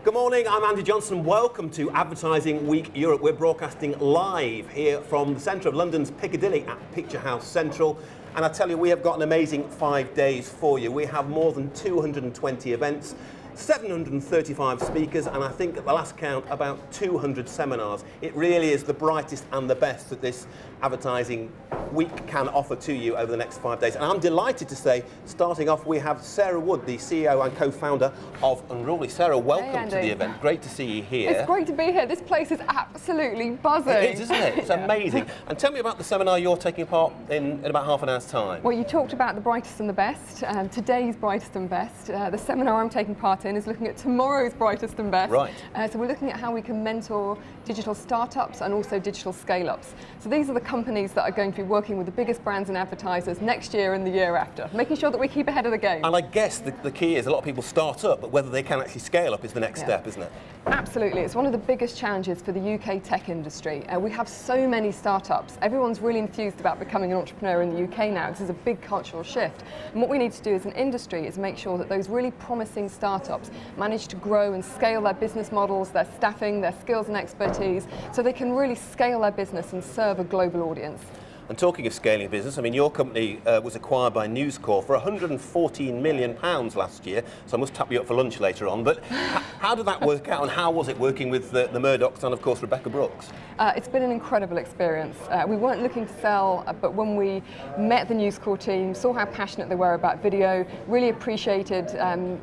Good morning, I'm Andy Johnson. Welcome to Advertising Week Europe. We're broadcasting live here from the centre of London's Piccadilly at Picture House Central. And I tell you, we have got an amazing 5 days for you. We have more than 220 events, 735 speakers, and I think at the last count, about 200 seminars. It really is the brightest and the best that this advertising week can offer to you over the next 5 days. And I'm delighted to say, starting off, we have Sarah Wood, the CEO and co-founder of Unruly. Sarah, welcome to the event. Great to see you here. It's great to be here. This place is absolutely buzzing. It is, isn't it? It's amazing. And tell me about the seminar you're taking part in about half an hour's time. Well, you talked about the brightest and the best. Today's brightest and best. The seminar I'm taking part in is looking at tomorrow's brightest and best. Right. So we're looking at how we can mentor digital startups and also digital scale-ups. So these are the companies that are going to be working with the biggest brands and advertisers next year and the year after, making sure that we keep ahead of the game. And I guess the key is a lot of people start up, but whether they can actually scale up is the next step, isn't it? Absolutely. It's one of the biggest challenges for the UK tech industry. We have so many startups. Everyone's really enthused about becoming an entrepreneur in the UK now. This is a big cultural shift. And what we need to do as an industry is make sure that those really promising startups manage to grow and scale their business models, their staffing, their skills and expertise, so they can really scale their business and serve a global audience. And talking of scaling business, I mean, your company was acquired by Corp for £114 million last year, so I must tap you up for lunch later on. But how did that work out, and how was it working with the Murdochs and, of course, Rebecca Brooks? It's been an incredible experience. We weren't looking to sell, but when we met the Corp team, saw how passionate they were about video, really appreciated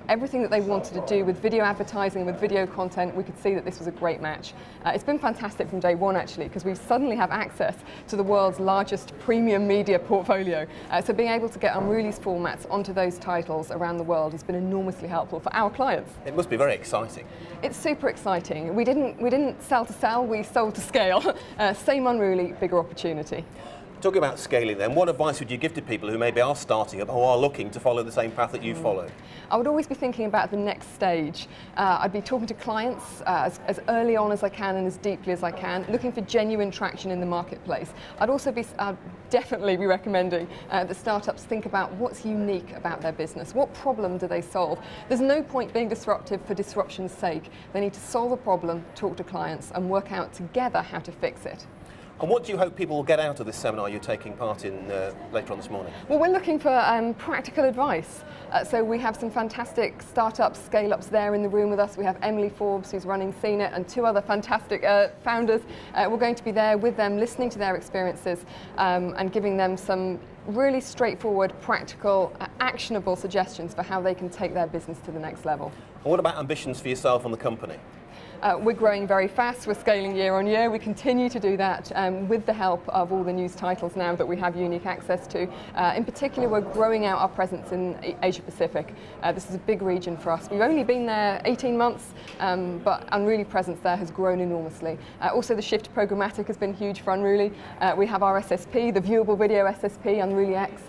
everything that they wanted to do with video advertising and with video content, we could see that this was a great match. It's been fantastic from day one, actually, because we suddenly have access to the world's largest premium media portfolio. So being able to get Unruly's formats onto those titles around the world has been enormously helpful for our clients. It must be very exciting. It's super exciting. We didn't sell to sell, we sold to scale. Same Unruly, bigger opportunity. Talking about scaling then, what advice would you give to people who maybe are starting up or are looking to follow the same path that you followed? I would always be thinking about the next stage. I'd be talking to clients as early on as I can and as deeply as I can, looking for genuine traction in the marketplace. I'd also definitely be recommending that startups think about what's unique about their business. What problem do they solve? There's no point being disruptive for disruption's sake. They need to solve a problem, talk to clients, and work out together how to fix it. And what do you hope people will get out of this seminar you're taking part in later on this morning? Well, we're looking for practical advice. So we have some fantastic startups, scale-ups there in the room with us. We have Emily Forbes, who's running CNET, and two other fantastic founders. We're going to be there with them, listening to their experiences and giving them some really straightforward, practical, actionable suggestions for how they can take their business to the next level. And what about ambitions for yourself and the company? We're growing very fast, we're scaling year on year. We continue to do that with the help of all the news titles now that we have unique access to. In particular, we're growing out our presence in Asia Pacific. This is a big region for us. We've only been there 18 months, but Unruly presence there has grown enormously. Also, the shift to programmatic has been huge for Unruly. We have our SSP, the viewable video SSP, Unruly X.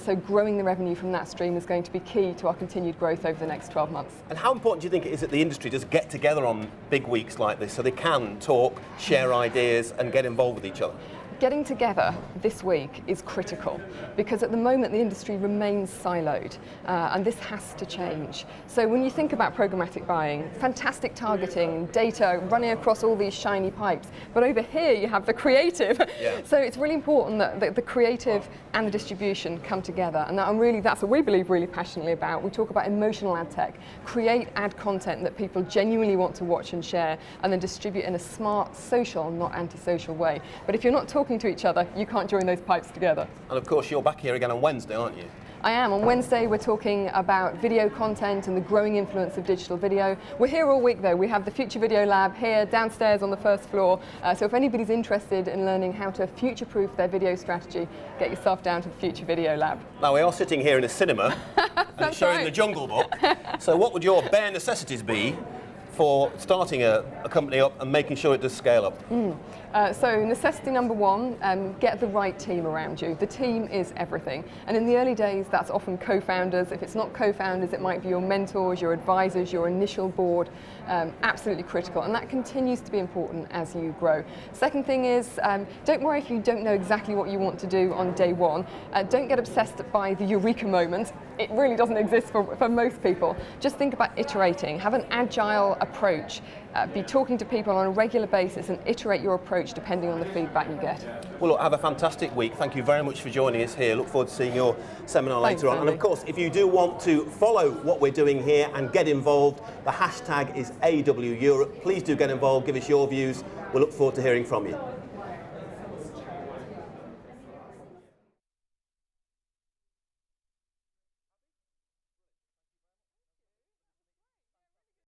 So growing the revenue from that stream is going to be key to our continued growth over the next 12 months. And how important do you think it is that the industry does get together on big weeks like this so they can talk, share ideas and get involved with each other? Getting together this week is critical because at the moment the industry remains siloed and this has to change. So when you think about programmatic buying, fantastic targeting, data running across all these shiny pipes, but over here you have the creative. Yeah. So it's really important that the creative and the distribution come together, and that's what we believe really passionately about. We talk about emotional ad tech, create ad content that people genuinely want to watch and share, and then distribute in a smart, social, not antisocial way. But if you're not talking to each other, you can't join those pipes together. And of course, you're back here again on Wednesday, aren't you? I am. On Wednesday, we're talking about video content and the growing influence of digital video. We're here all week, though. We have the Future Video Lab here, downstairs on the first floor. So if anybody's interested in learning how to future-proof their video strategy, get yourself down to the Future Video Lab. Now, we are sitting here in a cinema and showing the Jungle Book. So what would your bare necessities be for starting a company up and making sure it does scale up? So necessity number one, get the right team around you. The team is everything. And in the early days, that's often co-founders. If it's not co-founders, it might be your mentors, your advisors, your initial board. Absolutely critical. And that continues to be important as you grow. Second thing is, don't worry if you don't know exactly what you want to do on day one. Don't get obsessed by the eureka moment. it really doesn't exist for most people. Just think about iterating, have an agile approach, be talking to people on a regular basis and iterate your approach depending on the feedback you get. Well, look, have a fantastic week. Thank you very much for joining us here. Look forward to seeing your seminar Thanks, later on. Andy. And of course, if you do want to follow what we're doing here and get involved, the hashtag is AW Europe. Please do get involved, give us your views. We'll look forward to hearing from you.